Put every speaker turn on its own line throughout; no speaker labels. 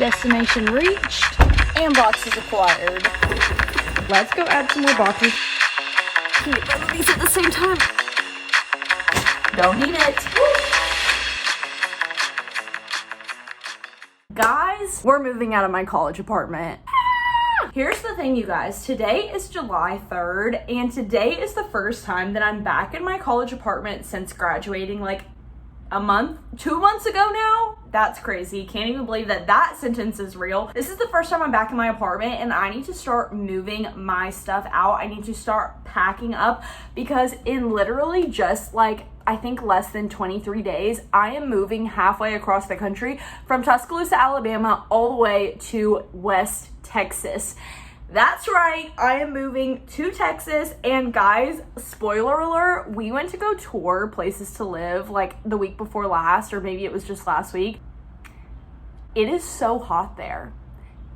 Destination reached.
And boxes acquired.
Let's go add some more boxes.
Can you both of these at the same time?
Don't need it.
Guys, we're moving out of my college apartment. Here's the thing, you guys. Today is July 3rd, and today is the first time that I'm back in my college apartment since graduating like a month, 2 months ago now. That's crazy. Can't even believe that that sentence is real. This is the first time I'm back in my apartment, and I need to start moving my stuff out. I need to start packing up because in literally just like, I think less than 23 days, I am moving halfway across the country from Tuscaloosa, Alabama, all the way to West Texas. That's right, I am moving to Texas, and guys, spoiler alert, we went to go tour places to live like the week before last, or maybe it was just last week. It is so hot there.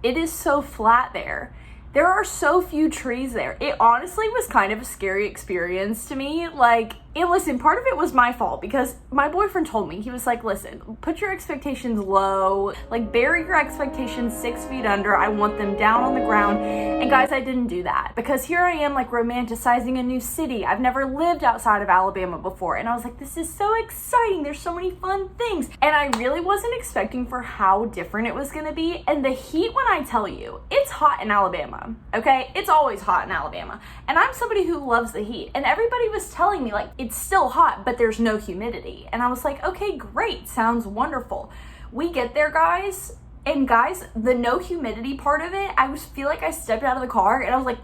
It is so flat there. There are so few trees there. It honestly was kind of a scary experience to me. Like, and listen, part of it was my fault because my boyfriend told me, he was like, listen, put your expectations low, like bury your expectations 6 feet under. I want them down on the ground. And guys, I didn't do that because here I am like romanticizing a new city. I've never lived outside of Alabama before. And I was like, this is so exciting. There's so many fun things. And I really wasn't expecting for how different it was gonna be. And the heat, when I tell you, it's hot in Alabama, okay? It's always hot in Alabama. And I'm somebody who loves the heat. And everybody was telling me like, it's still hot, but there's no humidity. And I was like, okay, great, sounds wonderful. We get there, guys, and guys, the no humidity part of it, I feel like I stepped out of the car and I was like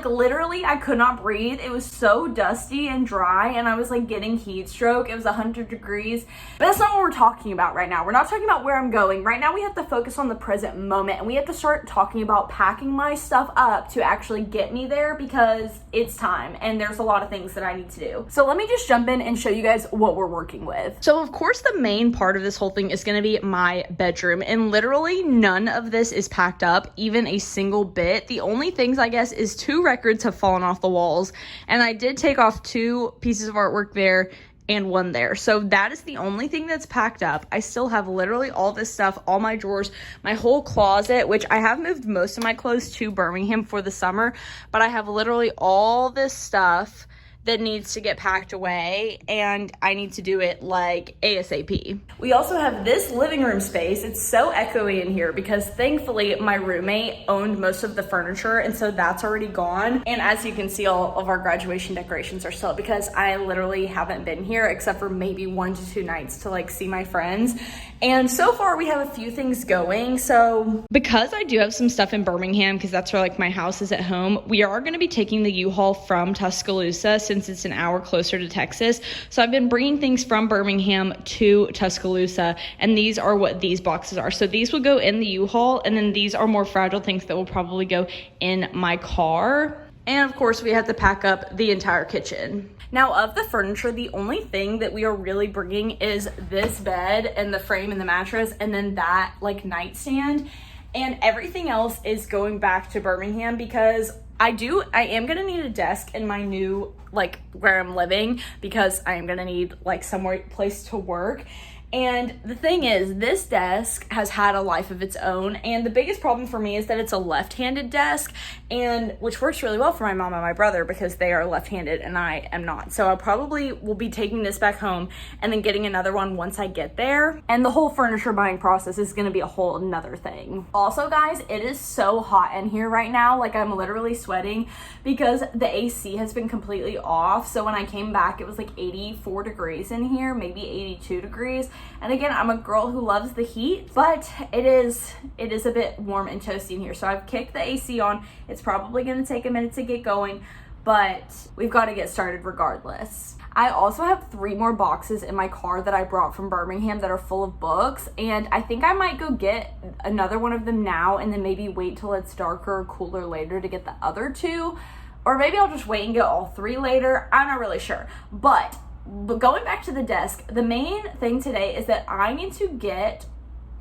literally I could not breathe. It was so dusty and dry, and I was like getting heat stroke. It was 100 degrees, but that's not what we're talking about right now. We're not talking about where I'm going. Right now we have to focus on the present moment, and we have to start talking about packing my stuff up to actually get me there because it's time and there's a lot of things that I need to do. So let me just jump in and show you guys what we're working with.
So of course the main part of this whole thing is going to be my bedroom, and literally none of this is packed up, even a single bit. The only things, I guess, is 2 records have fallen off the walls, and I did take off 2 pieces of artwork there and 1 there. So that is the only thing that's packed up. I still have literally all this stuff, all my drawers, my whole closet, which I have moved most of my clothes to Birmingham for the summer, but I have literally all this stuff that needs to get packed away, and I need to do it like ASAP.
We also have this living room space. It's so echoey in here because thankfully my roommate owned most of the furniture, and so that's already gone. And as you can see, all of our graduation decorations are still up because I literally haven't been here except for maybe 1 to 2 nights to like see my friends. And so far we have a few things going. So
because I do have some stuff in Birmingham, because that's where like my house is at home, we are going to be taking the U-Haul from Tuscaloosa since it's an hour closer to Texas. So I've been bringing things from Birmingham to Tuscaloosa, and these are what these boxes are. So these will go in the U-Haul, and then these are more fragile things that will probably go in my car. And of course we have to pack up the entire kitchen.
Now, of the furniture, the only thing that we are really bringing is this bed and the frame and the mattress, and then that like nightstand, and everything else is going back to Birmingham because I am gonna need a desk in my new, like where I'm living, because I am gonna need like somewhere place to work. And the thing is, this desk has had a life of its own, and the biggest problem for me is that it's a left-handed desk, and which works really well for my mom and my brother because they are left-handed and I am not. So I probably will be taking this back home and then getting another one once I get there. And the whole furniture buying process is gonna be a whole another thing. Also, guys, it is so hot in here right now. Like, I'm literally sweating because the AC has been completely off. So when I came back, it was like 84 degrees in here, maybe 82 degrees. And again, I'm a girl who loves the heat, but it is a bit warm and toasty in here. So I've kicked the AC on. It's probably gonna take a minute to get going, but we've got to get started regardless. I also have 3 more boxes in my car that I brought from Birmingham that are full of books, and I think I might go get another one of them now and then maybe wait till it's darker or cooler later to get the other 2, or maybe I'll just wait and get all 3 later. I'm not really sure. But going back to the desk, the main thing today is that I need to get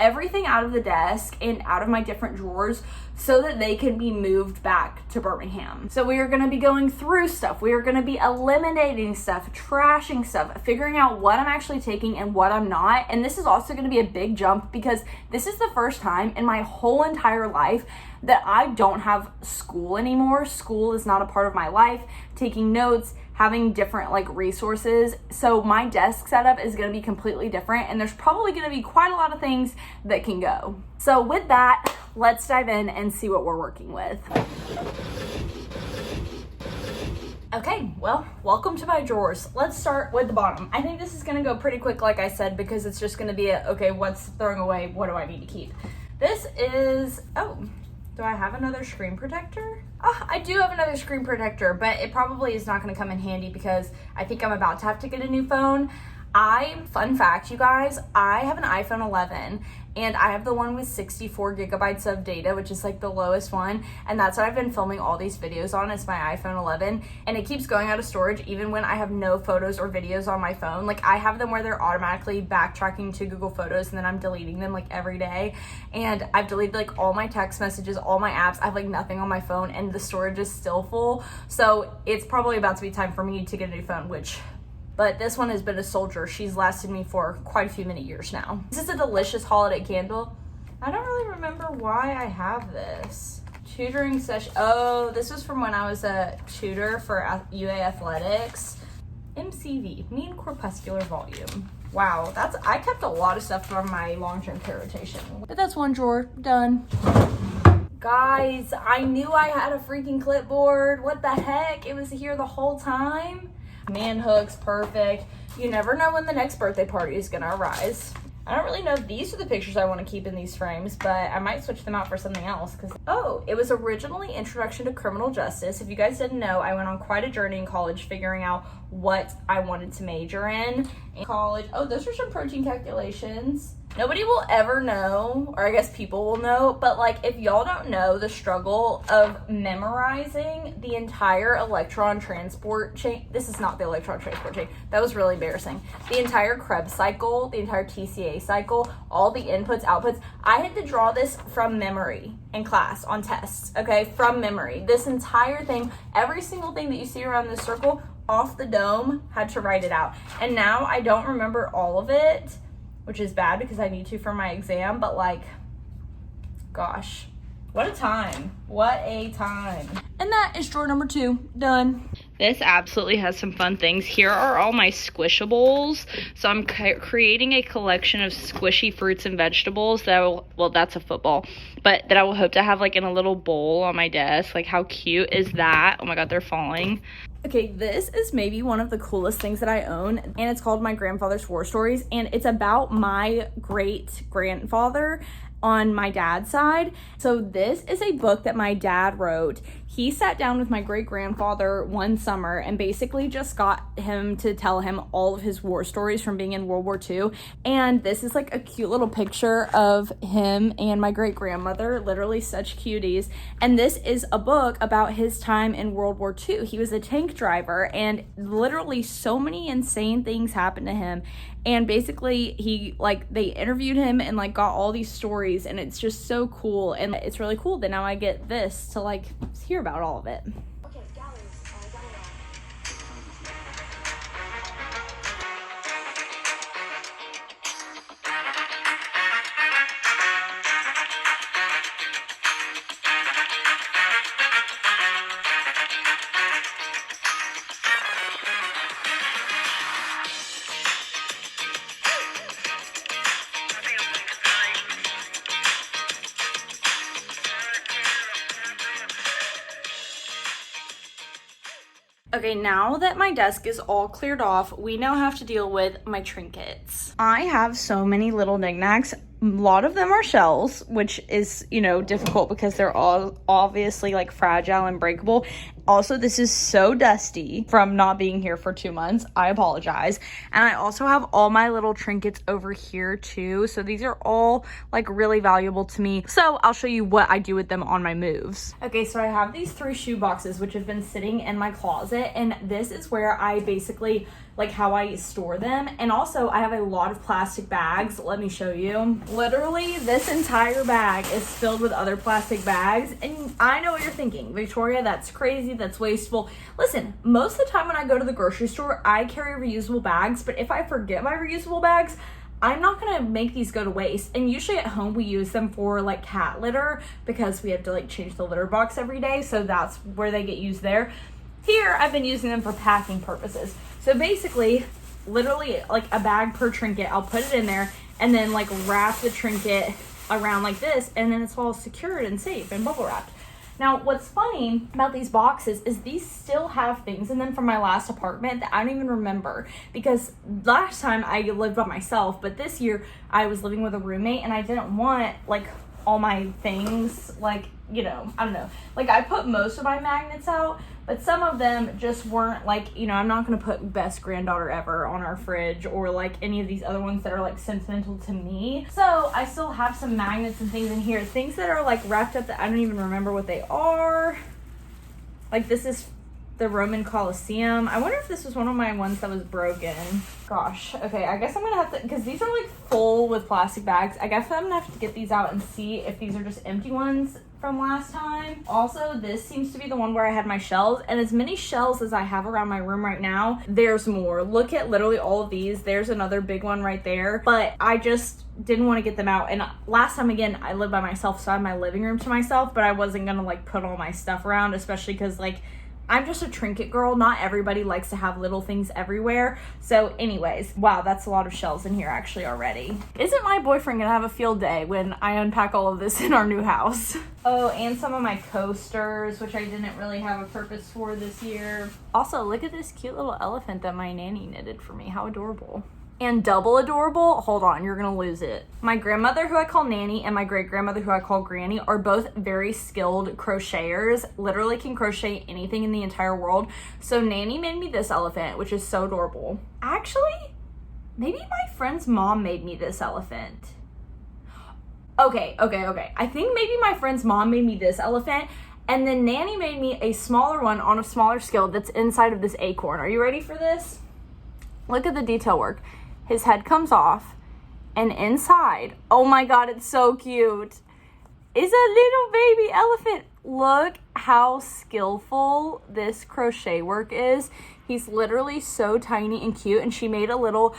everything out of the desk and out of my different drawers so that they can be moved back to Birmingham. So we are going to be going through stuff. We are going to be eliminating stuff, trashing stuff, figuring out what I'm actually taking and what I'm not. And this is also going to be a big jump because this is the first time in my whole entire life that I don't have school anymore. School is not a part of my life. Taking notes, having different like resources. So my desk setup is going to be completely different, and there's probably going to be quite a lot of things that can go. So with that, let's dive in and see what we're working with. Okay, well, welcome to my drawers. Let's start with the bottom. I think this is going to go pretty quick, like I said, because it's just going to be okay, what's throwing away? What do I need to keep? This is, do I have another screen protector? I do have another screen protector, but it probably is not going to come in handy because I think I'm about to have to get a new phone. Fun fact, you guys, I have an iPhone 11 and I have the one with 64 gigabytes of data, which is like the lowest one. And that's what I've been filming all these videos on, is my iPhone 11. And it keeps going out of storage even when I have no photos or videos on my phone. Like I have them where they're automatically backtracking to Google Photos and then I'm deleting them like every day. And I've deleted like all my text messages, all my apps. I have like nothing on my phone and the storage is still full. So it's probably about to be time for me to get a new phone, but this one has been a soldier. She's lasted me for quite a few many years now. This is a delicious holiday candle. I don't really remember why I have this. Tutoring session. Oh, this was from when I was a tutor for UA Athletics. MCV, mean corpuscular volume. Wow, I kept a lot of stuff from my long-term care rotation. But that's one drawer, done. Guys, I knew I had a freaking clipboard. What the heck? It was here the whole time. Man hooks, perfect. You never know when the next birthday party is gonna arise. I don't really know if these are the pictures I want to keep in these frames, but I might switch them out for something else. It was originally Introduction to Criminal Justice. If you guys didn't know, I went on quite a journey in college figuring out what I wanted to major in college. Oh, those are some protein calculations. Nobody will ever know, or I guess people will know, but like if y'all don't know the struggle of memorizing the entire electron transport chain, this is not the electron transport chain, that was really embarrassing. The entire Krebs cycle, the entire TCA cycle, all the inputs, outputs, I had to draw this from memory in class on tests, okay, from memory. This entire thing, every single thing that you see around this circle, off the dome, had to write it out. And now I don't remember all of it, which is bad because I need to for my exam, but like, gosh, what a time. What a time. And that is drawer number 2, done. This absolutely has some fun things. Here are all my squishables. So I'm creating a collection of squishy fruits and vegetables that that's a football, but that I will hope to have like in a little bowl on my desk. Like how cute is that? Oh my God, they're falling. Okay, this is maybe one of the coolest things that I own, and it's called My Grandfather's War Stories, and it's about my great-grandfather on my dad's side. So this is a book that my dad wrote. He sat down with my great-grandfather one summer and basically just got him to tell him all of his war stories from being in World War II. And this is like a cute little picture of him and my great-grandmother, literally such cuties. And this is a book about his time in World War II. He was a tank driver, and literally so many insane things happened to him. And basically they interviewed him and like got all these stories, and it's just so cool. And it's really cool that now I get this to like hear about all of it. Okay, now that my desk is all cleared off, we now have to deal with my trinkets. I have so many little knickknacks. A lot of them are shells, which is, difficult because they're all obviously like fragile and breakable. Also, this is so dusty from not being here for 2 months. I apologize. And I also have all my little trinkets over here too. So these are all like really valuable to me. So I'll show you what I do with them on my moves. Okay, so I have these 3 shoe boxes, which have been sitting in my closet. And this is where I basically how I store them. And also I have a lot of plastic bags. Let me show you. Literally, this entire bag is filled with other plastic bags. And I know what you're thinking, Victoria, that's crazy, that's wasteful. Listen, most of the time when I go to the grocery store, I carry reusable bags, but if I forget my reusable bags, I'm not gonna make these go to waste. And usually at home we use them for like cat litter because we have to like change the litter box every day. So that's where they get used there. Here, I've been using them for packing purposes. So basically, literally like a bag per trinket, I'll put it in there and then like wrap the trinket around like this, and then it's all secured and safe and bubble wrapped. Now, what's funny about these boxes is these still have things in them from my last apartment that I don't even remember, because last time I lived by myself, but this year I was living with a roommate and I didn't want like all my things, like, you know, I don't know. Like I put most of my magnets out, but some of them just weren't like, you know, I'm not going to put best granddaughter ever on our fridge or like any of these other ones that are like sentimental to me. So I still have some magnets and things in here, things that are like wrapped up that I don't even remember what they are. Like this is the Roman Colosseum. I wonder if this was one of my ones that was broken. Gosh, okay, I guess I'm gonna have to, because these are like full with plastic bags. I guess I'm gonna have to get these out and see if these are just empty ones from last time. Also, this seems to be the one where I had my shells, and as many shells as I have around my room right now, there's more. Look at literally all of these. There's another big one right there, but I just didn't want to get them out. And last time, again, I lived by myself, so I had my living room to myself, but I wasn't gonna like put all my stuff around, especially because like I'm just a trinket girl. Not everybody likes to have little things everywhere. So anyways, wow, that's a lot of shells in here actually already. Isn't my boyfriend gonna have a field day when I unpack all of this in our new house? Oh, and some of my coasters, which I didn't really have a purpose for this year. Also, look at this cute little elephant that my nanny knitted for me. How adorable. And double adorable, hold on, you're gonna lose it. My grandmother, who I call Nanny, and my great grandmother, who I call Granny, are both very skilled crocheters, literally can crochet anything in the entire world. So Nanny made me this elephant, which is so adorable. Actually, maybe my friend's mom made me this elephant. Okay. I think maybe my friend's mom made me this elephant, and then Nanny made me a smaller one on a smaller scale that's inside of this acorn. Are you ready for this? Look at the detail work. His head comes off, and inside, oh my god, it's so cute, is a little baby elephant. Look how skillful this crochet work is. He's literally so tiny and cute, and she made a little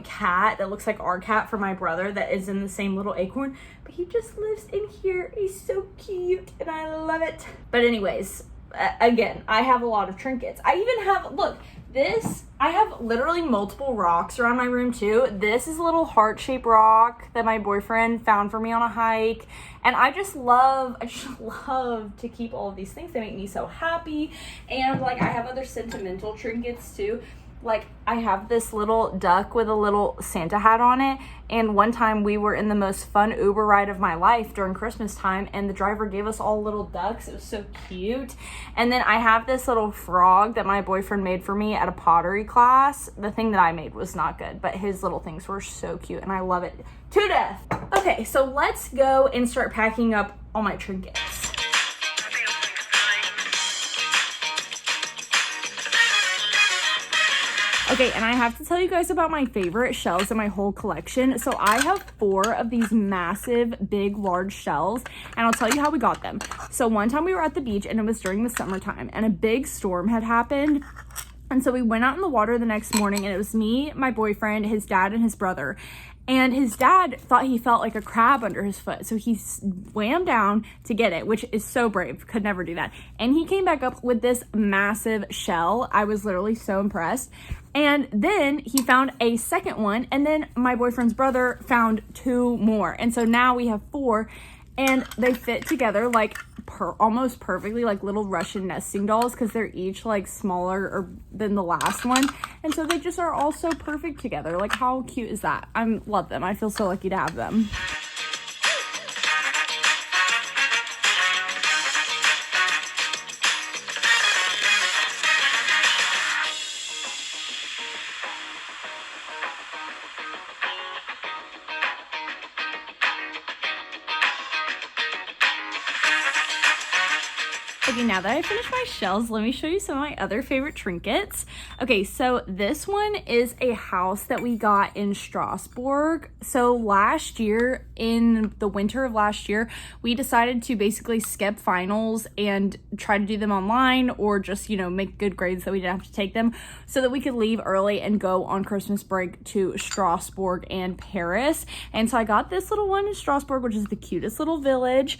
cat that looks like our cat for my brother that is in the same little acorn, but he just lives in here. He's so cute, and I love it. But anyways, again, I have a lot of trinkets. I even have, look, this, I have literally multiple rocks around my room too. This is a little heart-shaped rock that my boyfriend found for me on a hike. And I just love to keep all of these things. They make me so happy. And like I have other sentimental trinkets too. Like I have this little duck with a little Santa hat on it. And one time we were in the most fun Uber ride of my life during Christmas time, and the driver gave us all little ducks. It was so cute. And then I have this little frog that my boyfriend made for me at a pottery class. The thing that I made was not good, but his little things were so cute, and I love it to death. Okay, so let's go and start packing up all my trinkets. Okay, and I have to tell you guys about my favorite shells in my whole collection. So I have 4 of these massive, big, large shells, and I'll tell you how we got them. So one time we were at the beach, and it was during the summertime, and a big storm had happened. And so we went out in the water the next morning, and it was me, my boyfriend, his dad, and his brother. And his dad thought he felt like a crab under his foot, so he swam down to get it, which is so brave, could never do that. And he came back up with this massive shell. I was literally so impressed. And then he found a second one, and then my boyfriend's brother found 2 more. And so now we have 4, and they fit together like almost perfectly, like little Russian nesting dolls, because they're each like smaller than the last one. And so they just are all so perfect together. Like, how cute is that? I love them. I feel so lucky to have them. Okay, now that I finished my shells, let me show you some of my other favorite trinkets. Okay, so this one is a house that we got in Strasbourg. So last year, in the winter of last year, we decided to basically skip finals and try to do them online, or just, you know, make good grades so we didn't have to take them, so that we could leave early and go on Christmas break to Strasbourg and Paris. And so I got this little one in Strasbourg, which is the cutest little village.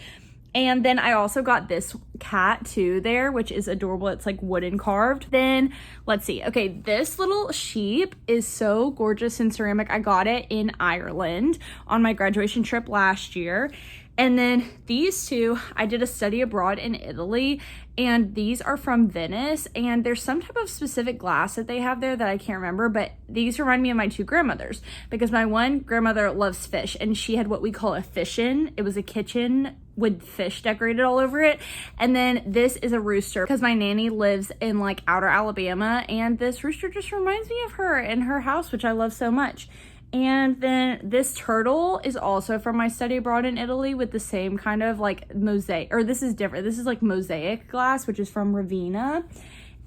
And then I also got this cat too there, which is adorable. It's like wooden carved. Then let's see. Okay, this little sheep is so gorgeous in ceramic. I got it in Ireland on my graduation trip last year. And then these two, I did a study abroad in Italy, and these are from Venice, and there's some type of specific glass that they have there that I can't remember, but these remind me of my two grandmothers, because my one grandmother loves fish, and she had what we call a fishin'. It was a kitchen with fish decorated all over it. And then this is a rooster, because my nanny lives in like outer Alabama, and this rooster just reminds me of her and her house, which I love so much. And then this turtle is also from my study abroad in Italy, with the same kind of like mosaic, or this is different. This is like mosaic glass, which is from Ravenna.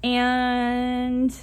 And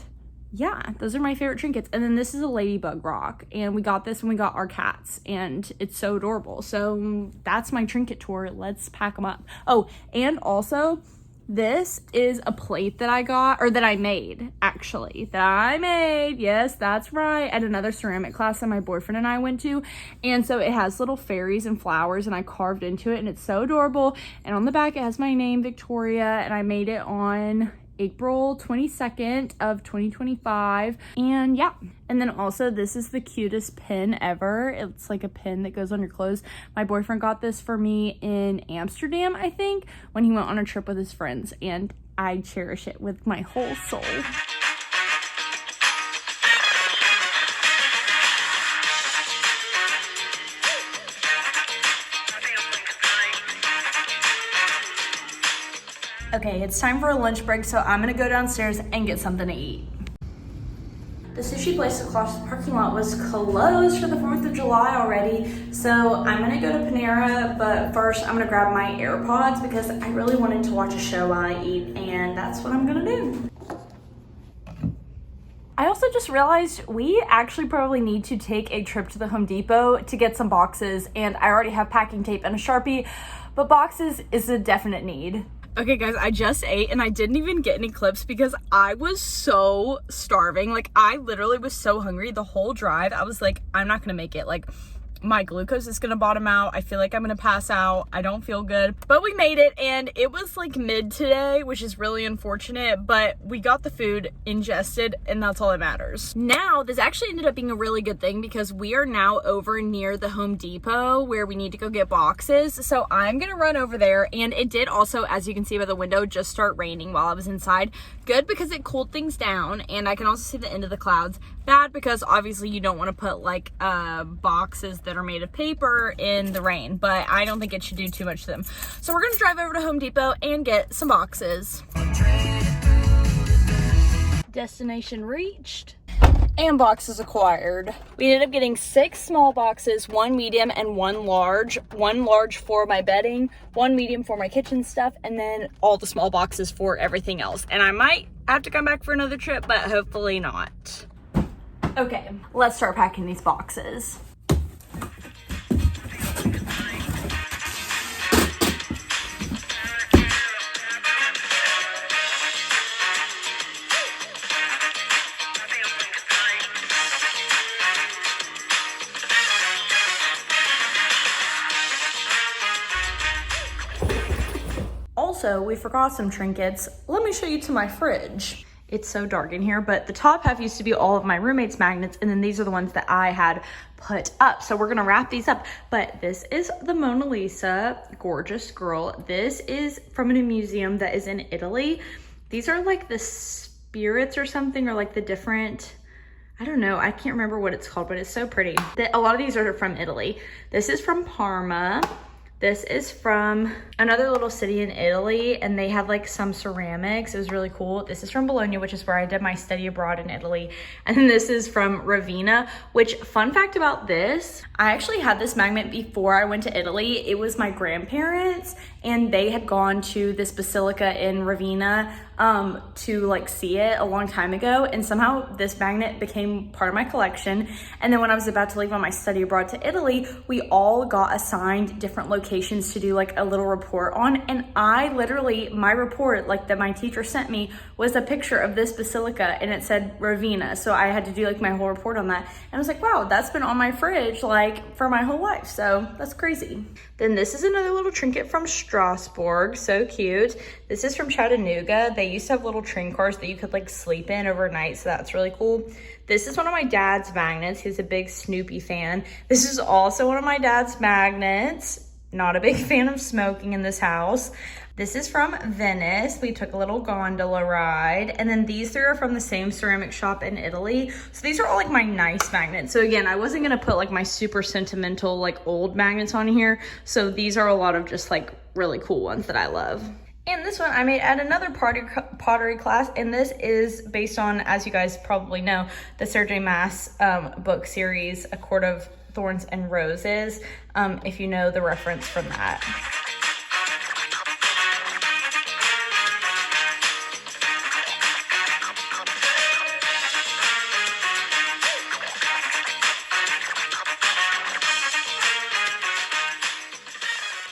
yeah, those are my favorite trinkets. And then this is a ladybug rock, and we got this when we got our cats, and it's so adorable. So that's my trinket tour. Let's pack them up. Oh, and also, this is a plate that I got, or that I made, actually. That I made, yes, that's right, at another ceramic class that my boyfriend and I went to. And so it has little fairies and flowers, and I carved into it, and it's so adorable. And on the back, it has my name, Victoria, and I made it on April 22nd of 2025. And yeah, and then also this is the cutest pin ever. It's like a pin that goes on your clothes. My boyfriend got this for me in Amsterdam, I think, when he went on a trip with his friends, and I cherish it with my whole soul. Okay, it's time for a lunch break, so I'm gonna go downstairs and get something to eat. The sushi place across the parking lot was closed for the 4th of July already, so I'm gonna go to PANERA, but first I'm gonna grab my AirPods because I really wanted to watch a show while I eat, and that's what I'm gonna do. I also just realized we actually probably need to take a trip to the Home Depot to get some boxes, and I already have packing tape and a Sharpie, but boxes is a definite need. Okay guys, I just ate and I didn't even get any clips because I was so starving. Like, I literally was so hungry the whole drive. I was like, I'm not gonna make it. Like, my glucose is gonna bottom out. I feel like I'm gonna pass out. I don't feel good. But we made it, and it was like mid today, which is really unfortunate, but we got the food ingested, and that's all that matters. Now, this actually ended up being a really good thing because we are now over near the Home Depot where we need to go get boxes. So I'm gonna run over there, and it did also, as you can see by the window, just start raining while I was inside. Good because it cooled things down, and I can also see the end of the clouds. Bad because obviously you don't want to put like boxes that are made of paper in the rain, but I don't think it should do too much to them. So we're gonna drive over to Home Depot and get some boxes. Destination reached and boxes acquired. We ended up getting 6 small boxes, 1 medium and 1 large. 1 large for my bedding, 1 medium for my kitchen stuff, and then all the small boxes for everything else. And I might have to come back for another trip, but hopefully not. Okay, let's start packing these boxes. Also, we forgot some trinkets. Let me show you to my fridge. It's so dark in here, but the top half used to be all of my roommate's magnets, and then these are the ones that I had put up. So we're gonna wrap these up. But this is the Mona Lisa, gorgeous girl. This is from a museum that is in Italy. These are like the spirits or something, or like the different, I don't know, I can't remember what it's called, but it's so pretty. A lot of these are from Italy. This is from Parma. This is from another little city in Italy, and they had like some ceramics. It was really cool. This is from Bologna, which is where I did my study abroad in Italy. And then this is from Ravenna, which, fun fact about this, I actually had this magnet before I went to Italy. It was my grandparents, and they had gone to this basilica in Ravenna to like see it a long time ago, and somehow this magnet became part of my collection. And then when I was about to leave on my study abroad to Italy, we all got assigned different locations to do like a little report on, and I literally, my report like that my teacher sent me was a picture of this basilica, and it said Ravenna, so I had to do like my whole report on that. And I was like, wow, that's been on my fridge like for my whole life, so that's crazy. Then this is another little trinket from Strasbourg, so cute. This is from Chattanooga. They used to have little train cars that you could like sleep in overnight, so that's really cool. This is one of my dad's magnets. He's a big Snoopy fan. This is also one of my dad's magnets. Not a big fan of smoking in this house. This is from Venice. We took a little gondola ride. And then these three are from the same ceramic shop in Italy. So these are all like my nice magnets. So again, I wasn't gonna put like my super sentimental like old magnets on here. So these are a lot of just like really cool ones that I love. And this one I made at another pottery class, and this is based on, as you guys probably know, the Sarah J. Maas book series, A Court of Thorns and Roses, if you know the reference from that.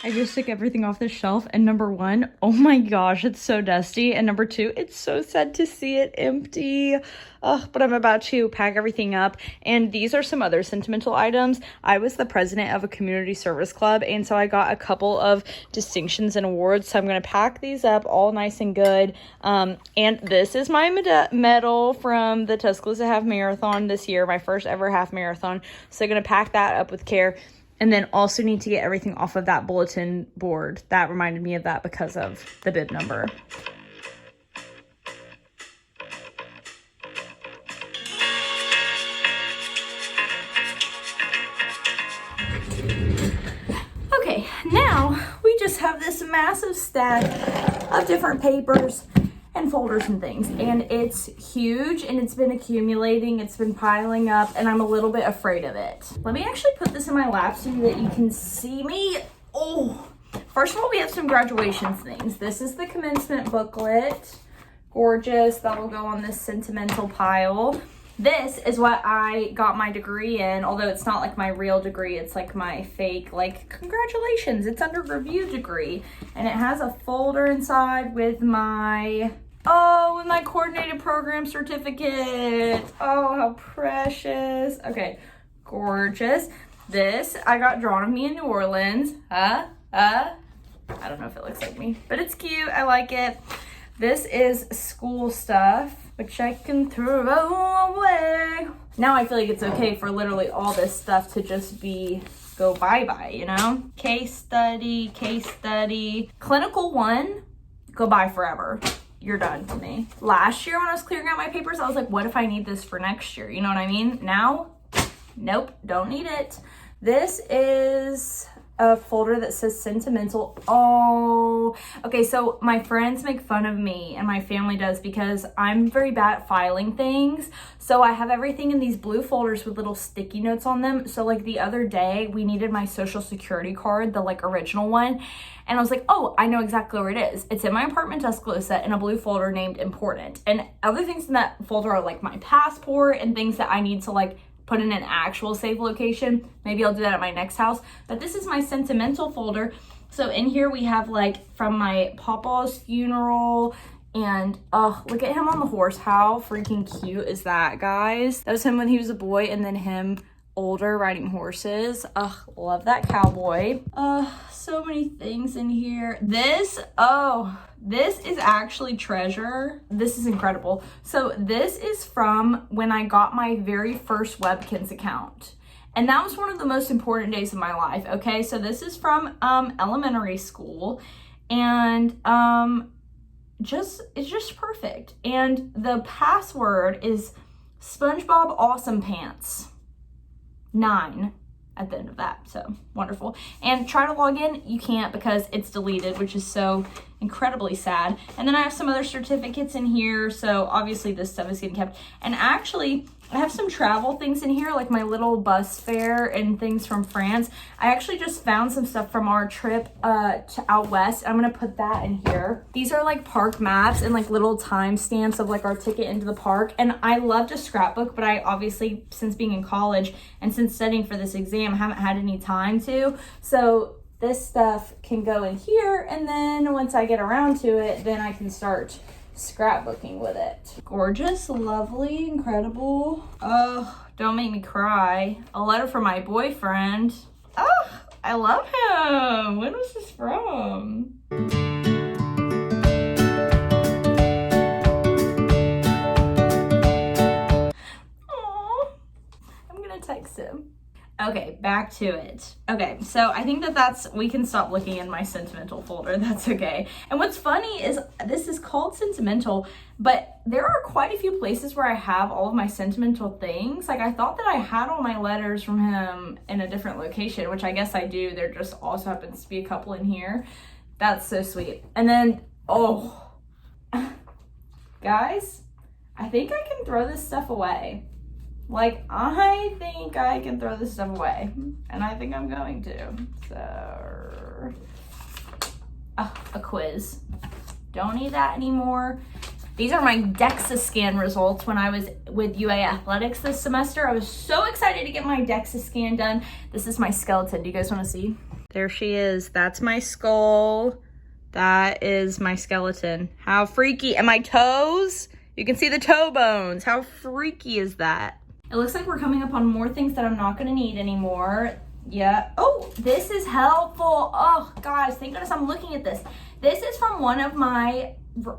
I just took everything off the shelf, and number one, oh my gosh, it's so dusty. And number two, it's so sad to see it empty. But I'm about to pack everything up. And these are some other sentimental items. I was the president of a community service club, and so I got a couple of distinctions and awards. So I'm going to pack these up all nice and good. And this is my medal from the Tuscaloosa Half Marathon this year, my first ever half marathon. So I'm going to pack that up with care. And then also need to get everything off of that bulletin board. That reminded me of that because of the bib number. Okay, now we just have this massive stack of different papers and folders and things, and it's huge, and it's been accumulating, it's been piling up, and I'm a little bit afraid of it. Let me actually put this in my lap so that you can see me. Oh, first of all, we have some graduation things. This is the commencement booklet. Gorgeous. That'll go on this sentimental pile. This is what I got my degree in, although it's not like my real degree, it's like my fake, like, congratulations, it's under review degree. And it has a folder inside with my, with my coordinated program certificate. Oh, how precious. Okay, gorgeous. This I got drawn of me in New Orleans. I don't know if it looks like me, but it's cute, I like it. This is school stuff, which I can throw away. Now I feel like it's okay for literally all this stuff to just go bye-bye, you know? Case study. Clinical 1, goodbye forever. You're done to me. Last year when I was clearing out my papers, I was like, what if I need this for next year? You know what I mean? Now, nope, don't need it. This is a folder that says sentimental. Oh, okay, so my friends make fun of me, and my family does, because I'm very bad at filing things. So I have everything in these blue folders with little sticky notes on them. So like the other day we needed my social security card, the like original one, and I was like, oh, I know exactly where it is. It's in my apartment Tuscaloosa in a blue folder named important, and other things in that folder are like my passport and things that I need to like put in an actual safe location. Maybe I'll do that at my next house. But this is my sentimental folder. So in here we have like from my papa's funeral, and look at him on the horse. How freaking cute is that, guys? That was him when he was a boy, and then him older riding horses. Love that cowboy. So many things in here. This is actually treasure. This is incredible. So this is from when I got my very first Webkinz account. And that was one of the most important days of my life, okay? So this is from elementary school, and it's just perfect. And the password is SpongeBob Awesome Pants 9 at the end of that. So wonderful. And try to log in, you can't because it's deleted, which is so incredibly sad. And then I have some other certificates in here, so obviously this stuff is getting kept. And actually I have some travel things in here, like my little bus fare and things from France. I actually just found some stuff from our trip to out west. I'm gonna put that in here. These are like park maps and like little time stamps of like our ticket into the park. And I love to scrapbook, but I obviously, since being in college and since studying for this exam, haven't had any time to. So this stuff can go in here, and then once I get around to it, then I can start scrapbooking with it. Gorgeous, lovely, incredible. Oh, don't make me cry. A letter from my boyfriend. Oh, I love him. When was this from? Oh, I'm gonna text him. Okay, back to it. Okay, so I think we can stop looking in my sentimental folder. That's okay. And what's funny is this is called sentimental, but there are quite a few places where I have all of my sentimental things. Like I thought that I had all my letters from him in a different location, which I guess I do. There just also happens to be a couple in here. That's so sweet. And then, oh, guys, I think I can throw this stuff away. Like, I think I can throw this stuff away, and I think I'm going to. So, a quiz. Don't need that anymore. These are my DEXA scan results when I was with UA Athletics this semester. I was so excited to get my DEXA scan done. This is my skeleton. Do you guys want to see? There she is. That's my skull. That is my skeleton. How freaky. And my toes? You can see the toe bones. How freaky is that? It looks like we're coming up on more things that I'm not going to need anymore. Yeah. Oh, this is helpful. Oh, guys, thank goodness I'm looking at this. This is from one of my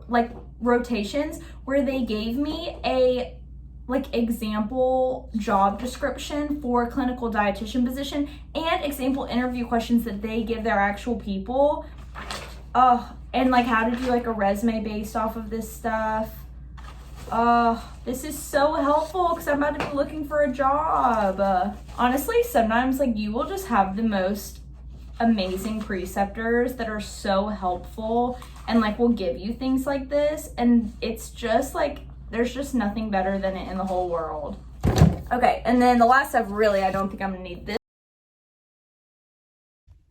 like rotations where they gave me a like example job description for a clinical dietitian position and example interview questions that they give their actual people. Oh, and like how to do like a resume based off of this stuff. This is so helpful because I'm about to be looking for a job. Honestly, sometimes like you will just have the most amazing preceptors that are so helpful and like will give you things like this, and it's just like there's just nothing better than it in the whole world. Okay, and then the last stuff, really, I don't think I'm gonna need this.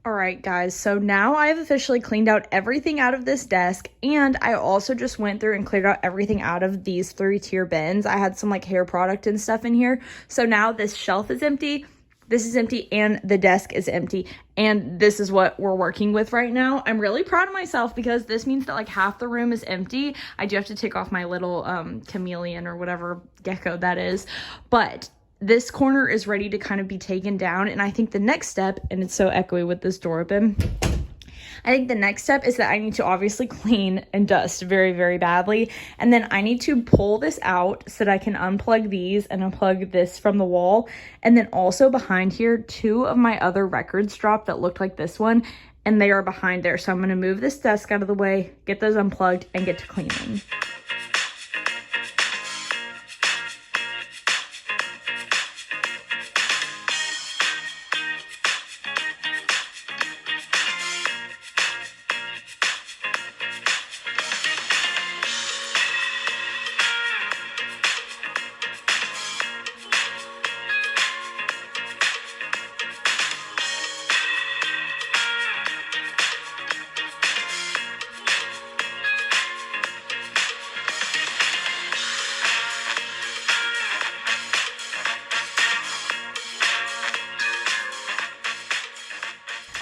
All right, guys, so now I've officially cleaned out everything out of this desk, and I also just went through and cleared out everything out of these 3-tier bins. I had some like hair product and stuff in here. So now this shelf is empty, this is empty, and the desk is empty, and this is what we're working with right now. I'm really proud of myself because this means that like half the room is empty. I do have to take off my little chameleon or whatever gecko that is, but this corner is ready to kind of be taken down. And I think the next step, and it's so echoey with this door open, I think the next step is that I need to obviously clean and dust very, very badly. And then I need to pull this out so that I can unplug these and unplug this from the wall. And then also behind here, 2 of my other records dropped that looked like this one, and they are behind there. So I'm gonna move this desk out of the way, get those unplugged, and get to cleaning.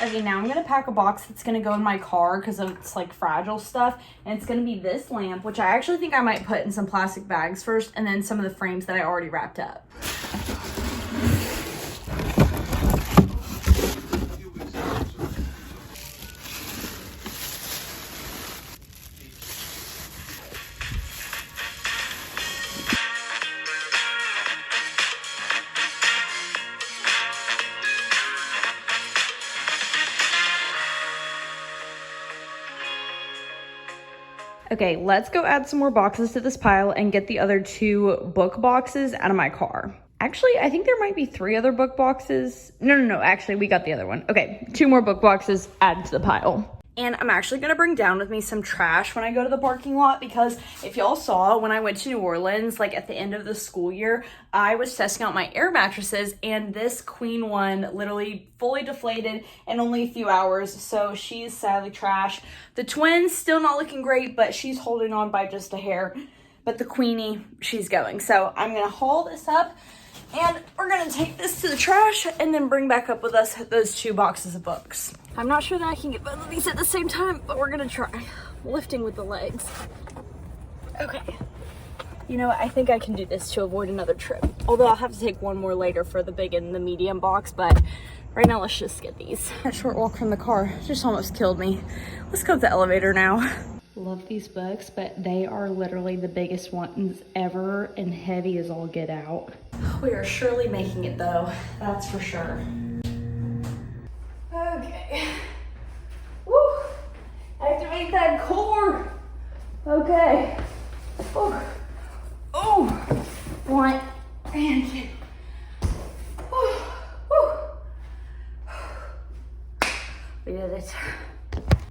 Okay, now I'm gonna pack a box that's gonna go in my car because it's like fragile stuff, and it's gonna be this lamp, which I actually think I might put in some plastic bags first, and then some of the frames that I already wrapped up. Okay, let's go add some more boxes to this pile and get the other 2 book boxes out of my car. Actually, I think there might be 3 other book boxes. No, actually, we got the other one. Okay, 2 more book boxes added to the pile.
And I'm actually gonna bring down with me some trash when I go to the parking lot, because if y'all saw when I went to New Orleans, like at the end of the school year, I was testing out my air mattresses, and this queen one literally fully deflated in only a few hours. So she's sadly trash. The twins still not looking great, but she's holding on by just a hair. But the queenie, she's going. So I'm gonna haul this up, and we're gonna take this to the trash and then bring back up with us those 2 boxes of books. I'm not sure that I can get both of these at the same time, but we're gonna try. Lifting with the legs. Okay. You know what? I think I can do this to avoid another trip. Although I'll have to take one more later for the big and the medium box, but right now let's just get these. A short walk from the car just almost killed me. Let's go to the elevator now.
Love these books, but they are literally the biggest ones ever and heavy as all get out.
We are surely making it though, that's for sure. Okay. Woo! Activate that core. Okay. Oh. Oh. 1 and 2. We did it.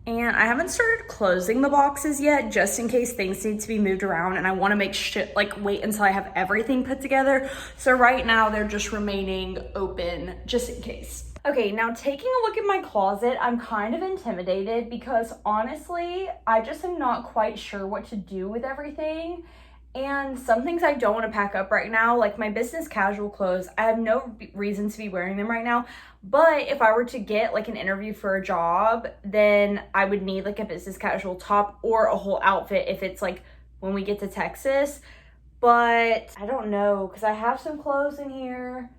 And I haven't started closing the boxes yet, just in case things need to be moved around, and I want to make shit like wait until I have everything put together. So right now they're just remaining open just in case. Okay, now taking a look at my closet, I'm kind of intimidated because honestly, I just am not quite sure what to do with everything. And some things I don't want to pack up right now, like my business casual clothes, I have no reason to be wearing them right now. But if I were to get like an interview for a job, then I would need like a business casual top or a whole outfit if it's like when we get to Texas. But I don't know, because I have some clothes in here.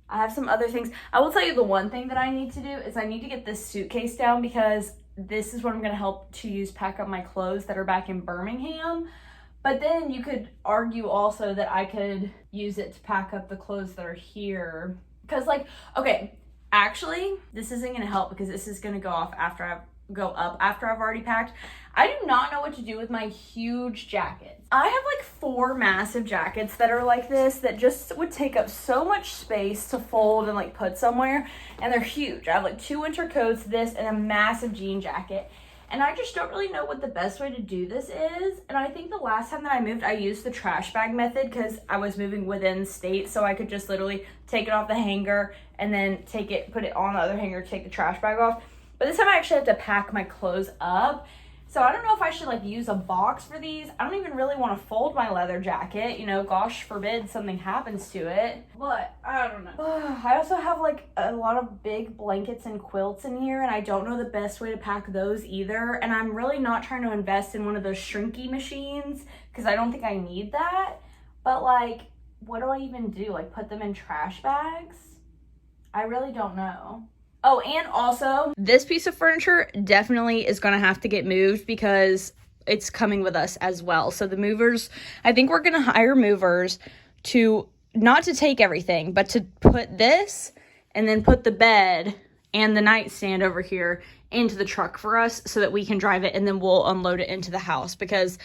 I have some other things. I will tell you the one thing that I need to do is I need to get this suitcase down, because this is what I'm going to help to use pack up my clothes that are back in Birmingham. But then you could argue also that I could use it to pack up the clothes that are here. Because like, okay, actually, this isn't going to help because this is going to go up after I've already packed. I do not know what to do with my huge jackets. I have like 4 massive jackets that are like this that just would take up so much space to fold and like put somewhere. And they're huge. I have like 2 winter coats, this, and a massive jean jacket. And I just don't really know what the best way to do this is. And I think the last time that I moved, I used the trash bag method because I was moving within state. So I could just literally take it off the hanger and then put it on the other hanger, take the trash bag off. But this time I actually have to pack my clothes up. So I don't know if I should like use a box for these. I don't even really want to fold my leather jacket. You know, gosh forbid something happens to it. But I don't know. I also have like a lot of big blankets and quilts in here, and I don't know the best way to pack those either. And I'm really not trying to invest in one of those shrinky machines because I don't think I need that. But like, what do I even do? Like put them in trash bags? I really don't know. Oh, and also, this piece of furniture definitely is going to have to get moved because it's coming with us as well. So the movers, I think we're going to hire movers to, not to take everything, but to put this and then put the bed and the nightstand over here into the truck for us so that we can drive it, and then we'll unload it into the house because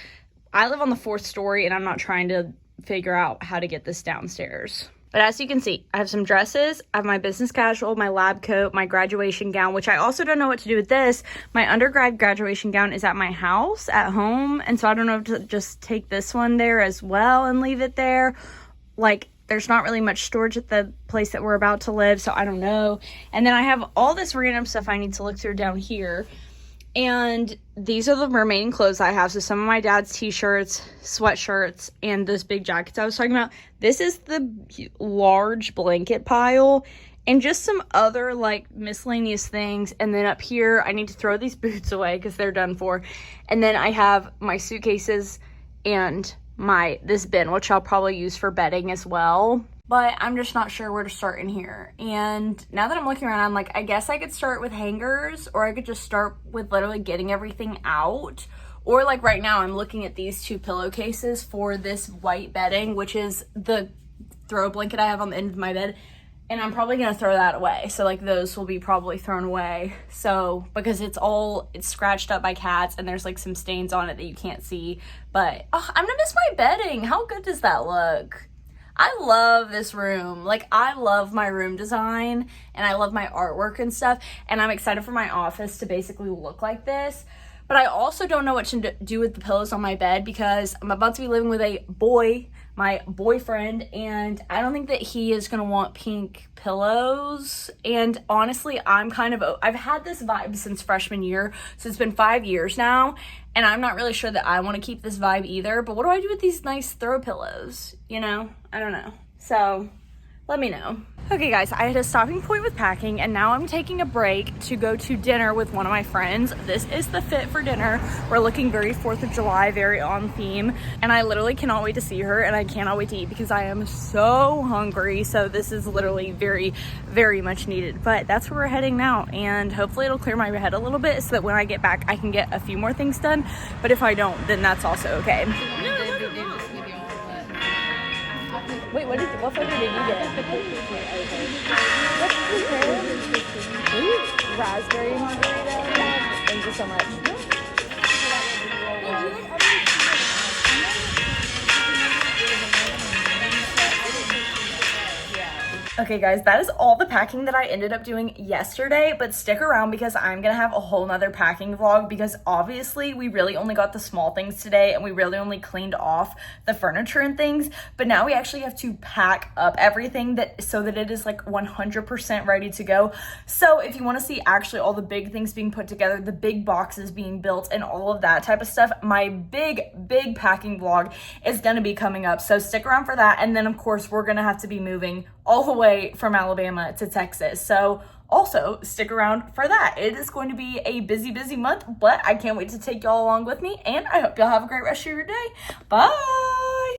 I live on the 4th story and I'm not trying to figure out how to get this downstairs. But as you can see, I have some dresses, I have my business casual, my lab coat, my graduation gown, which I also don't know what to do with this. My undergrad graduation gown is at my house, at home, and so I don't know if to just take this one there as well and leave it there. Like, there's not really much storage at the place that we're about to live, so I don't know. And then I have all this random stuff I need to look through down here. And these are the remaining clothes I have. So some of my dad's t-shirts, sweatshirts, and those big jackets I was talking about. This is the large blanket pile and just some other like miscellaneous things. And then up here, I need to throw these boots away because they're done for. And then I have my suitcases and this bin, which I'll probably use for bedding as well. But I'm just not sure where to start in here. And now that I'm looking around, I'm like, I guess I could start with hangers, or I could just start with literally getting everything out. Or like right now, I'm looking at these 2 pillowcases for this white bedding, which is the throw blanket I have on the end of my bed. And I'm probably gonna throw that away. So like those will be probably thrown away. So, because it's scratched up by cats and there's like some stains on it that you can't see. But I'm gonna miss my bedding. How good does that look? I love this room. Like, I love my room design and I love my artwork and stuff. And I'm excited for my office to basically look like this. But I also don't know what to do with the pillows on my bed because I'm about to be living with a boy, my boyfriend, and I don't think that he is gonna want pink pillows. And honestly, I've had this vibe since freshman year, so it's been 5 years now, and I'm not really sure that I want to keep this vibe either. But what do I do with these nice throw pillows? You know, I don't know. So let me know. Okay guys, I had a stopping point with packing and now I'm taking a break to go to dinner with one of my friends. This is the fit for dinner. We're looking very 4th of July, very on theme. And I literally cannot wait to see her and I cannot wait to eat because I am so hungry. So this is literally very, very much needed. But that's where we're heading now. And hopefully it'll clear my head a little bit so that when I get back, I can get a few more things done. But if I don't, then that's also okay. Wait, what flavor did you get? What's the flavor? Raspberry margarita. Thank you so much. Okay guys, that is all the packing that I ended up doing yesterday, but stick around because I'm gonna have a whole nother packing vlog because obviously we really only got the small things today and we really only cleaned off the furniture and things, but now we actually have to pack up everything so that it is like 100% ready to go. So if you wanna see actually all the big things being put together, the big boxes being built and all of that type of stuff, my big packing vlog is gonna be coming up. So stick around for that. And then of course we're gonna have to be moving all the way from Alabama to Texas. So also stick around for that. It is going to be a busy month, but I can't wait to take y'all along with me and I hope y'all have a great rest of your day. Bye.